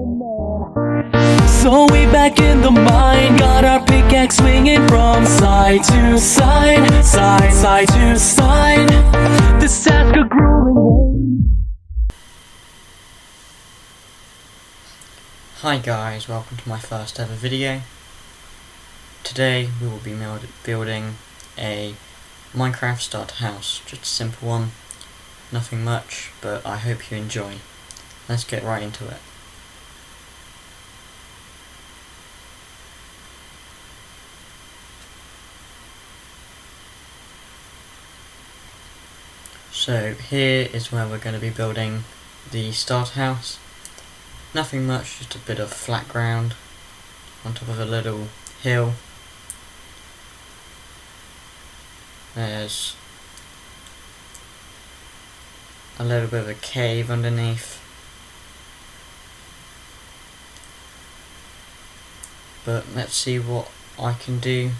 So we back in the mine, got our pickaxe swinging from side to side, side to side. This task a grueling. Hi guys, welcome to my first ever video. Today we will be building a Minecraft starter house, just a simple one, nothing much, but I hope you enjoy. Let's get right into it. So here is where we're going to be building the starter house. Nothing much, just a bit of flat ground on top of a little hill. There's a little bit of a cave underneath. But let's see what I can do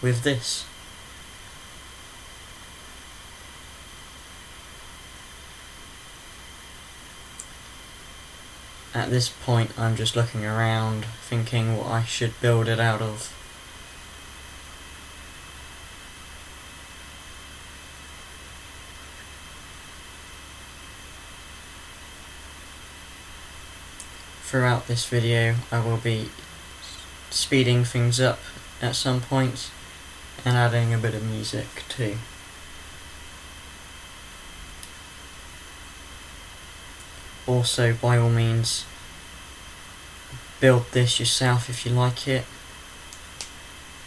with this. At this point I'm just looking around, thinking what I should build it out of. Throughout this video I will be speeding things up at some points and adding a bit of music too. Also, by all means, build this yourself if you like it,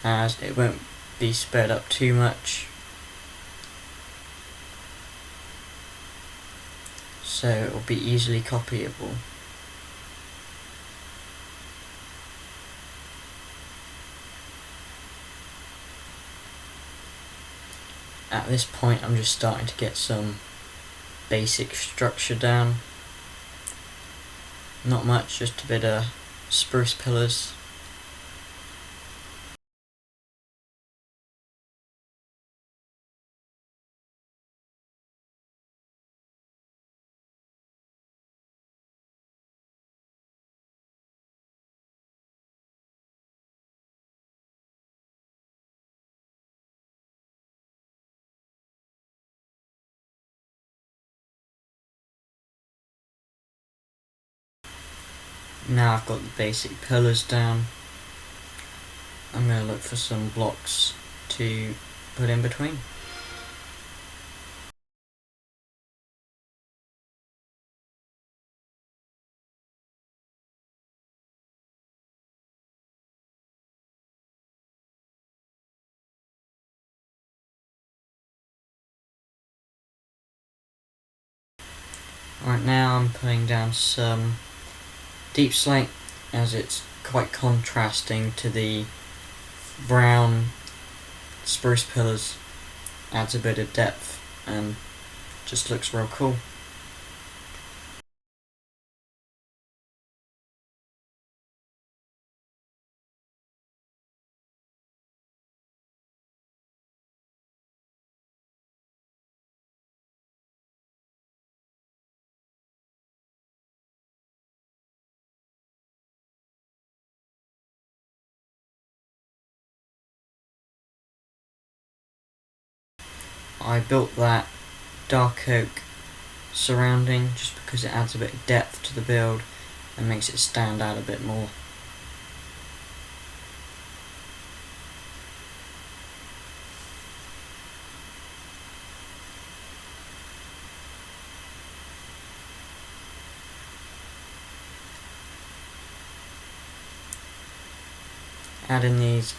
as it won't be sped up too much, so it will be easily copyable. At this point I'm just starting to get some basic structure down. Not much, just a bit of spruce pillars. Now I've got the basic pillars down, I'm going to look for some blocks to put in between. Right now I'm putting down some deep slate, as it's quite contrasting to the brown spruce pillars, adds a bit of depth and just looks real cool. I built that dark oak surrounding just because it adds a bit of depth to the build and makes it stand out a bit more. Add in these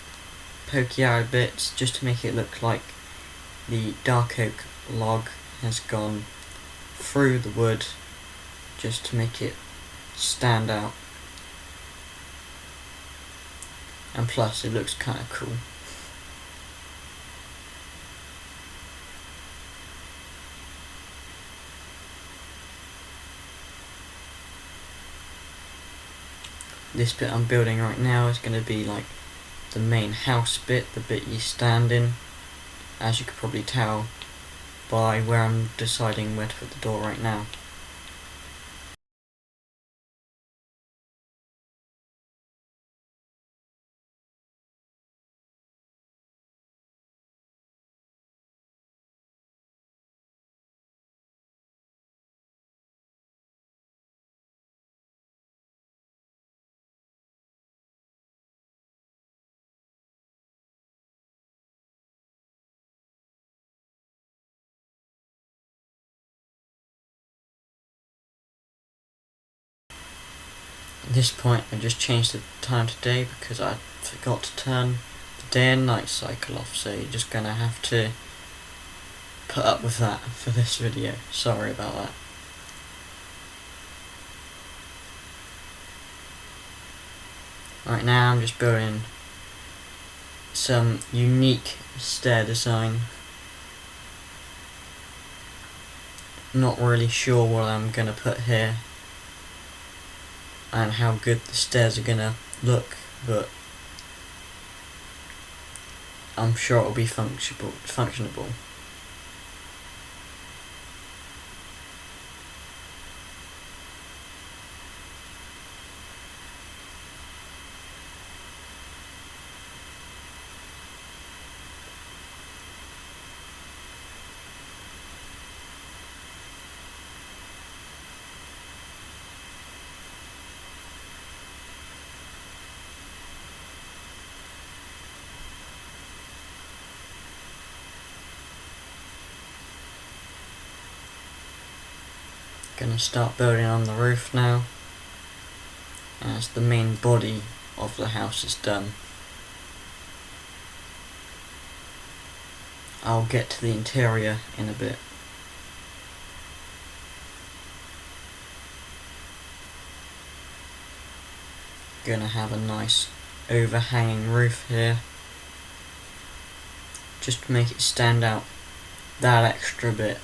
pokey out bits just to make it look like the dark oak log has gone through the wood, just to make it stand out, and plus it looks kind of cool. This bit I'm building right now is going to be like the main house bit, the bit you stand in, as you could probably tell by where I'm deciding where to put the door right now. At this point I just changed the time to day because I forgot to turn the day and night cycle off, so you're just gonna have to put up with that for this video. Sorry about that. Right now I'm just building some unique stair design. Not really sure what I'm gonna put here and how good the stairs are gonna look, but I'm sure it'll be functionable. Gonna start building on the roof now, as the main body of the house is done. I'll get to the interior in a bit. Gonna have a nice overhanging roof here, just to make it stand out that extra bit.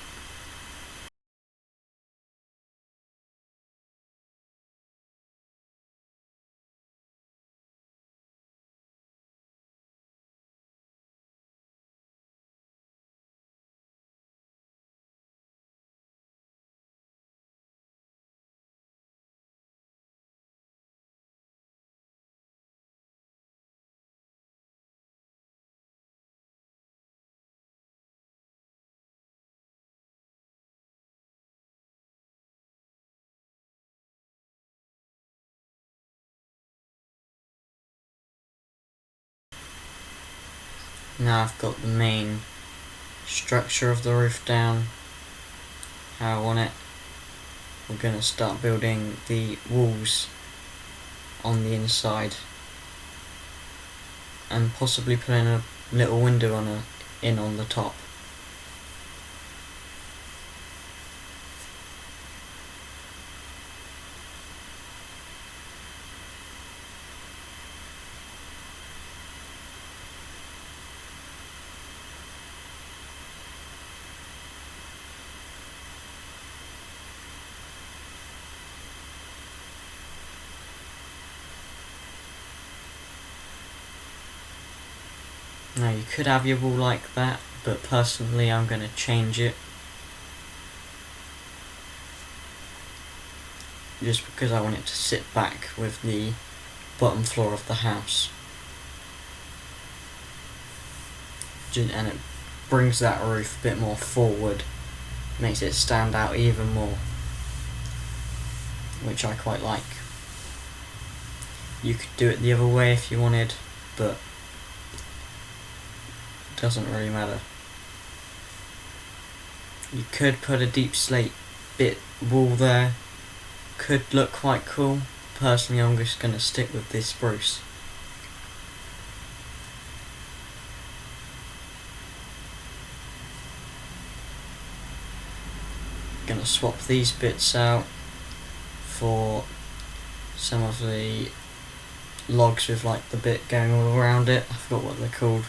Now I've got the main structure of the roof down, how I want it. We're gonna start building the walls on the inside and possibly putting a little window on the top. Now you could have your wall like that, but personally I'm going to change it, just because I want it to sit back with the bottom floor of the house, and it brings that roof a bit more forward, makes it stand out even more, which I quite like. You could do it the other way if you wanted, but doesn't really matter. You could put a deep slate bit wall there, could look quite cool. Personally I'm just going to stick with this spruce. Gonna swap these bits out for some of the logs with like the bit going all around it. I forgot what they're called.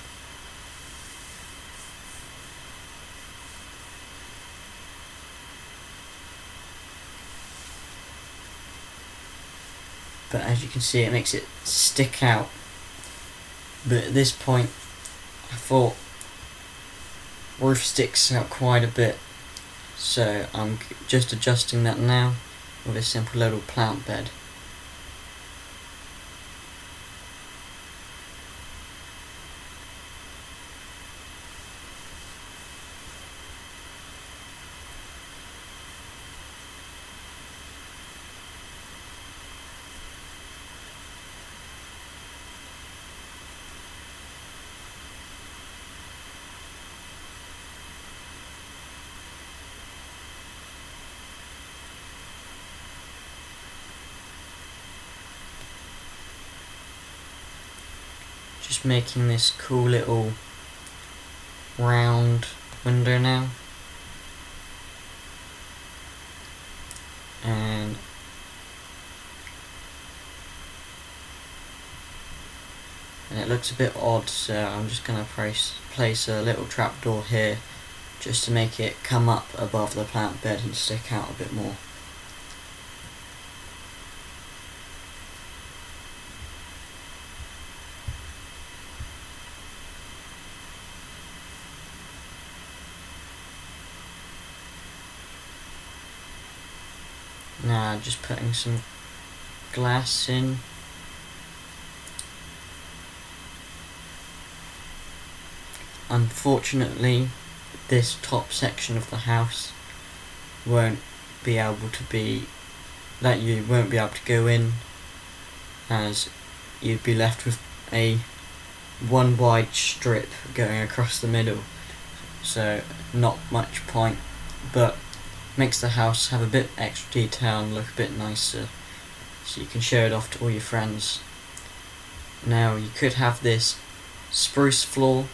But as you can see, it makes it stick out. But at this point I thought roof sticks out quite a bit, so I'm just adjusting that now with a simple little plant bed. just making this cool little round window now, and it looks a bit odd, so I'm just going to place a little trapdoor here just to make it come up above the plant bed and stick out a bit more. Now just putting some glass in. Unfortunately, this top section of the house won't be able to be, that you won't be able to go in, as you'd be left with a one wide strip going across the middle, so not much point, but makes the house have a bit extra detail and look a bit nicer, so you can show it off to all your friends. Now you could have this spruce floor,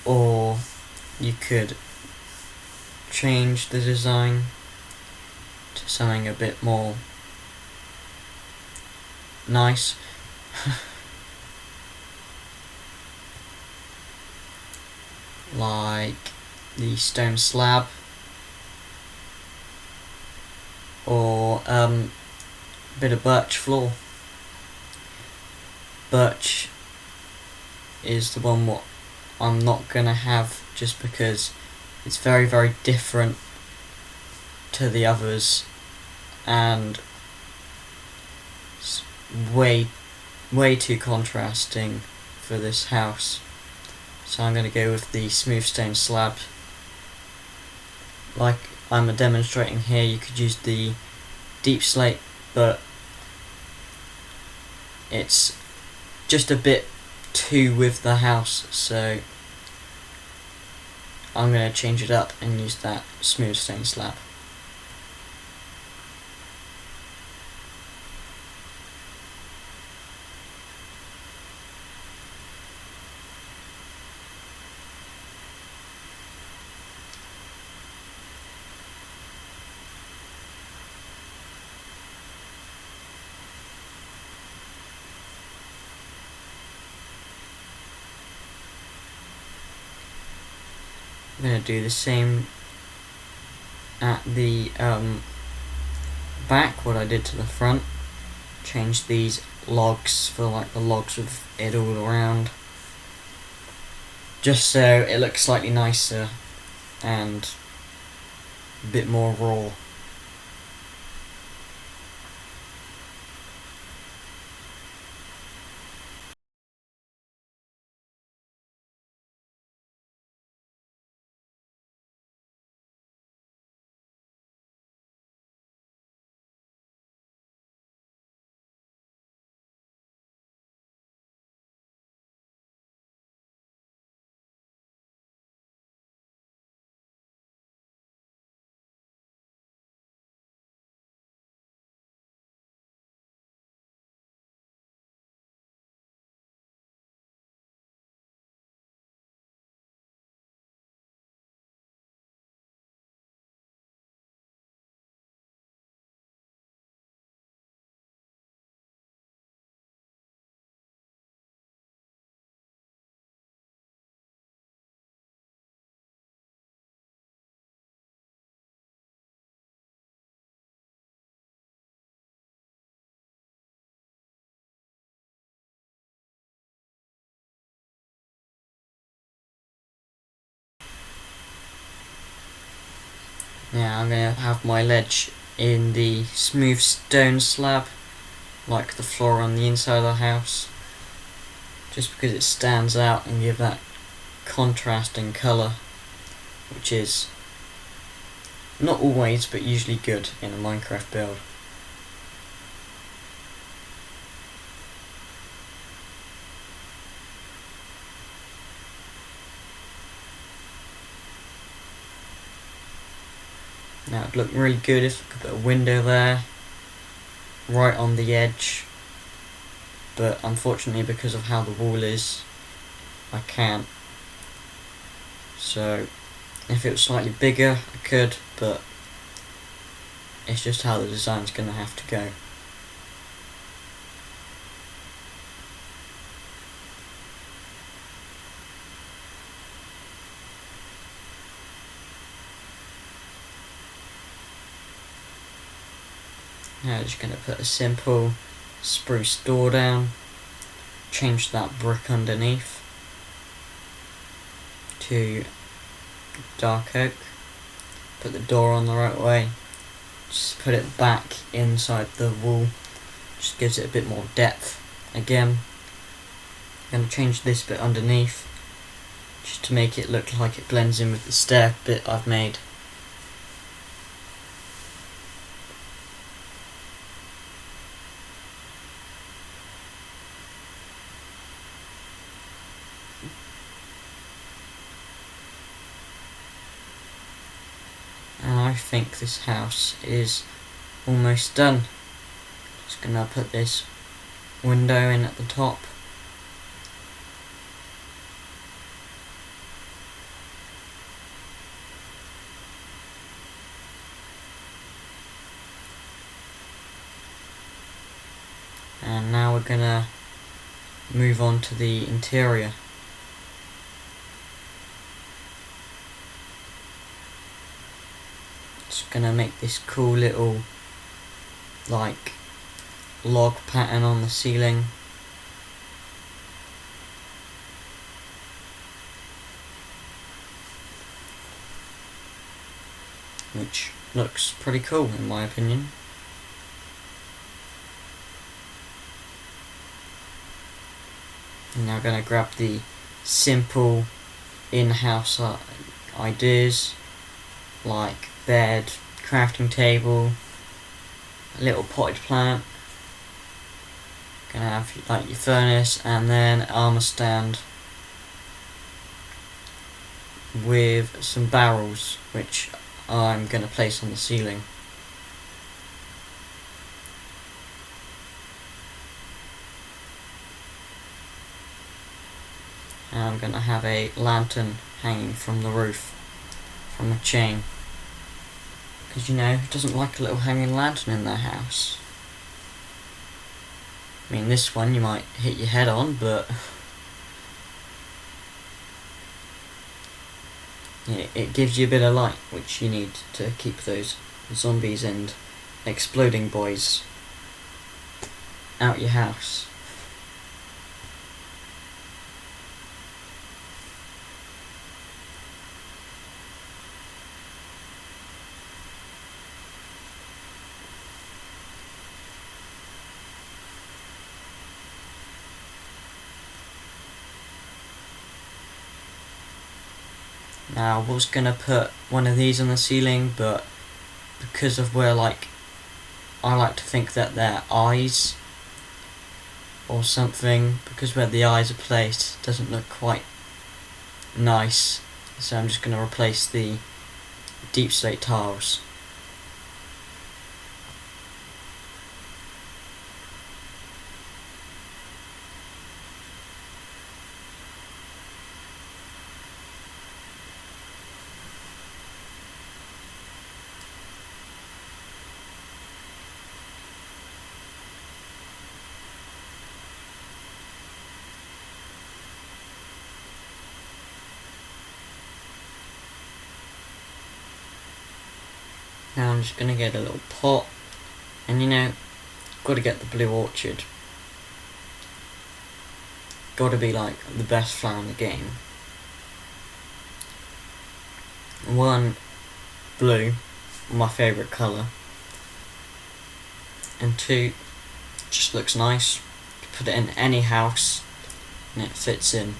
or you could change the design to something a bit more nice. Like the stone slab, or a bit of birch floor. Birch is the one what I'm not gonna have, just because it's very, very different to the others, and it's way too contrasting for this house. So I'm gonna go with the smooth stone slab. Like I'm demonstrating here, you could use the deep slate, but it's just a bit too with the house, so I'm going to change it up and use that smooth stone slab. I'm going to do the same at the back, what I did to the front. Change these logs for like the logs with it all around, just so it looks slightly nicer and a bit more raw. Now I'm going to have my ledge in the smooth stone slab, like the floor on the inside of the house, just because it stands out and gives that contrasting colour, which is not always but usually good in a Minecraft build. Now it'd look really good if we could put a window there, right on the edge, but unfortunately because of how the wall is, I can't. So if it was slightly bigger I could, but it's just how the design's gonna have to go. Now just going to put a simple spruce door down, change that brick underneath to dark oak, put the door on the right way, just put it back inside the wall, just gives it a bit more depth. Again, I'm going to change this bit underneath just to make it look like it blends in with the stair bit I've made. And I think this house is almost done. Just gonna put this window in at the top. And now we're gonna move on to the interior. Just gonna make this cool little like log pattern on the ceiling. Which looks pretty cool in my opinion. And now I'm gonna grab the simple in-house ideas like bed, crafting table, a little potted plant. Gonna have like your furnace and then armor stand with some barrels which I'm gonna place on the ceiling. And I'm gonna have a lantern hanging from the roof from a chain. Because you know, who doesn't like a little hanging lantern in their house? I mean, this one you might hit your head on, but it gives you a bit of light, which you need to keep those zombies and exploding boys out your house. Now I was gonna put one of these on the ceiling, but because of where like I like to think that they're eyes or something, because where the eyes are placed doesn't look quite nice, so I'm just gonna replace the deep slate tiles. Now I'm just gonna get a little pot, and you know, gotta get the Blue Orchid. Gotta be like the best flower in the game. One, blue, my favourite colour, and two, just looks nice. You put it in any house and it fits in.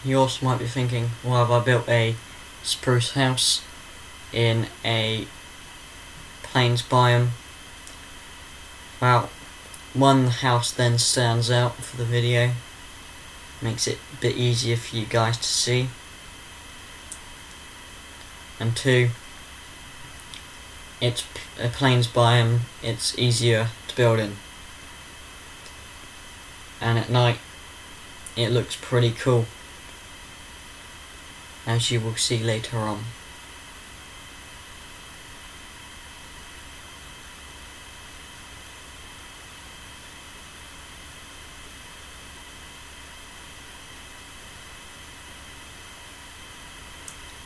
You also might be thinking, well, have I built a spruce house in a plains biome? Well, one, the house then stands out for the video, makes it a bit easier for you guys to see, and two, it's a plains biome, it's easier to build in, and at night it looks pretty cool, as you will see later on.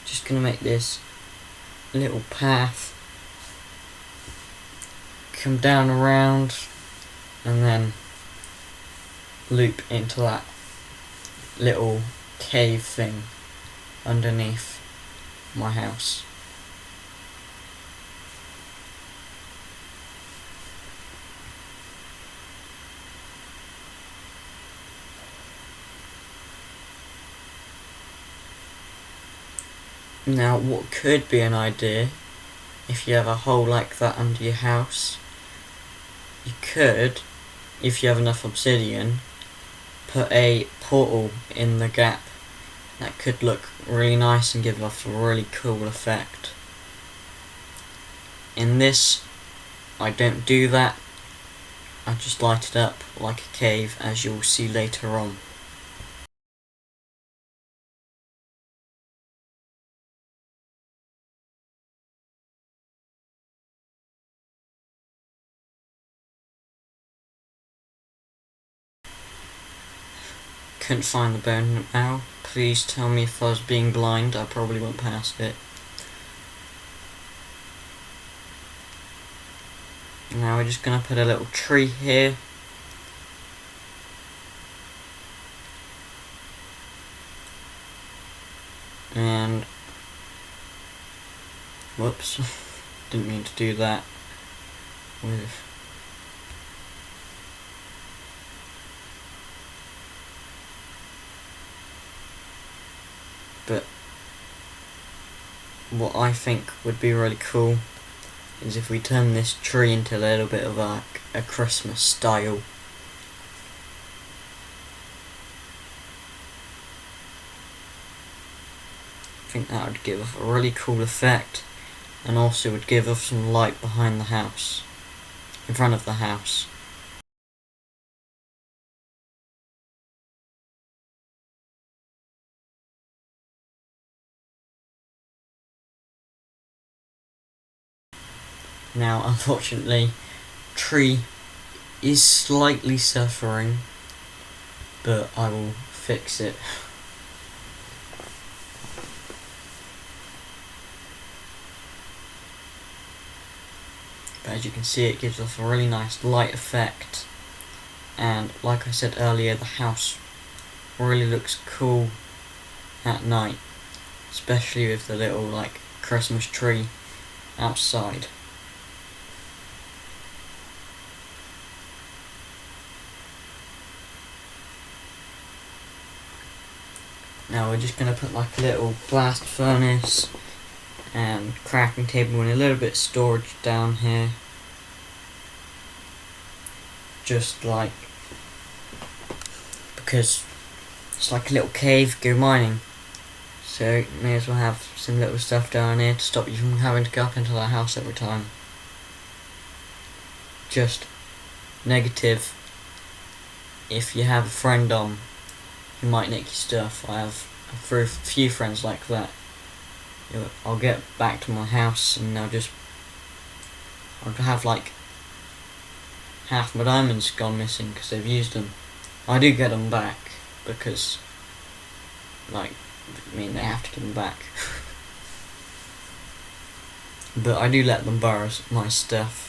Just gonna make this little path come down around and then loop into that little cave thing underneath my house. Now, what could be an idea, if you have a hole like that under your house, you could, if you have enough obsidian, put a portal in the gap. That could look really nice and give off a really cool effect. In this, I don't do that. I just light it up like a cave, as you'll see later on. Couldn't find the bone now. Please tell me if I was being blind. I probably went past it. Now we're just gonna put a little tree here. And whoops, didn't mean to do that. But what I think would be really cool is if we turn this tree into a little bit of a Christmas style. I think that would give off a really cool effect, and also would give off some light behind the house, in front of the house. Now, unfortunately, tree is slightly suffering, but I will fix it. But as you can see, it gives off a really nice light effect, and like I said earlier, the house really looks cool at night, especially with the little like Christmas tree outside. Now we're just going to put like a little blast furnace and crafting table and a little bit of storage down here. Just like, because it's like a little cave, go mining. So you may as well have some little stuff down here to stop you from having to go up into the house every time. Just negative, if you have a friend on, who might nick your stuff. I have a few friends like that. I'll get back to my house and I'll have like half my diamonds gone missing because they've used them. I do get them back because, like, I mean, they have to give them back. But I do let them borrow my stuff.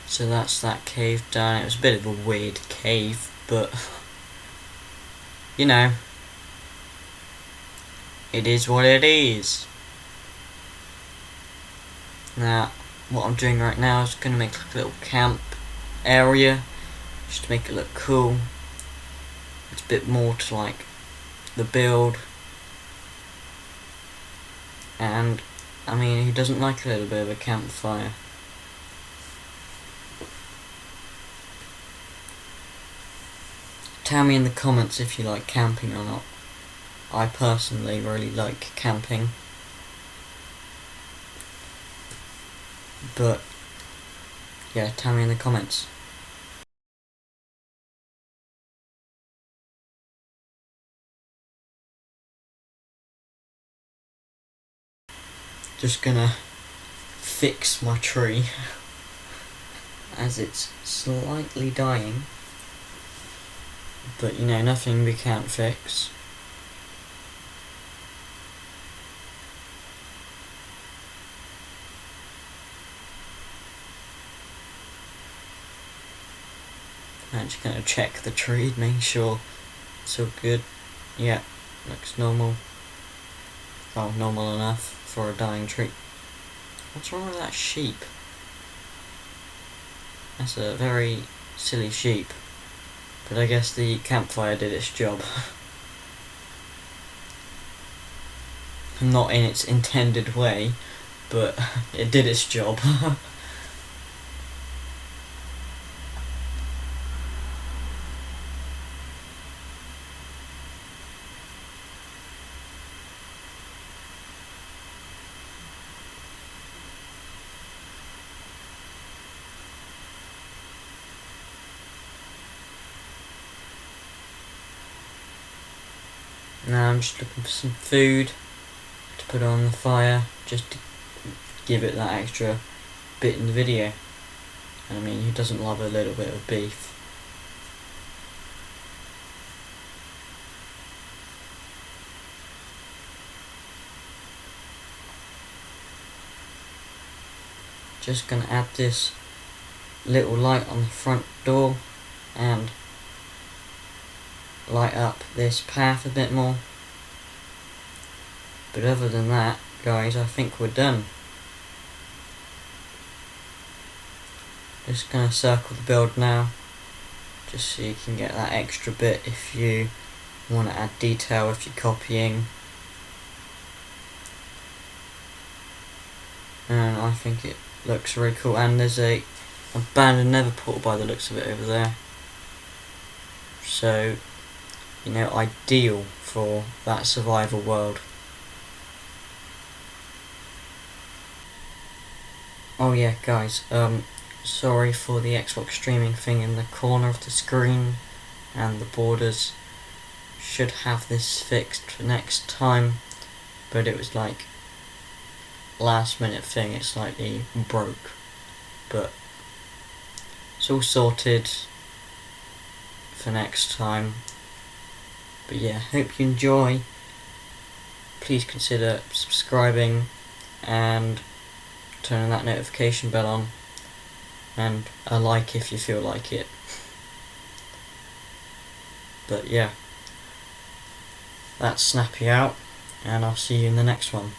So that's that cave done. It was a bit of a weird cave, but you know, it is what it is. Now, what I'm doing right now is going to make like a little camp area just to make it look cool. It's a bit more to like the build, and I mean, who doesn't like a little bit of a campfire? Tell me in the comments if you like camping or not. I personally really like camping, but yeah, tell me in the comments. Just gonna fix my tree as it's slightly dying, but you know, nothing we can't fix. I'm just gonna check the tree, make sure it's all good. Yeah, looks normal. Oh, normal enough for a dying tree. What's wrong with that sheep? That's a very silly sheep. But I guess the campfire did its job. Not in its intended way, but it did its job. Now I'm just looking for some food to put on the fire, just to give it that extra bit in the video. I mean, who doesn't love a little bit of beef? Just gonna add this little light on the front door and light up this path a bit more. But other than that, guys, I think we're done. Just gonna circle the build now, just so you can get that extra bit if you want to add detail if you're copying. And I think it looks really cool, and there's a abandoned nether portal by the looks of it over there. So, you know, ideal for that survival world. Oh yeah, guys, sorry for the Xbox streaming thing in the corner of the screen and the borders. Should have this fixed for next time, but it was like last minute thing, it slightly broke, but it's all sorted for next time. But yeah, hope you enjoy. Please consider subscribing and turning that notification bell on, and a like if you feel like it. But yeah, that's Snappy out, and I'll see you in the next one.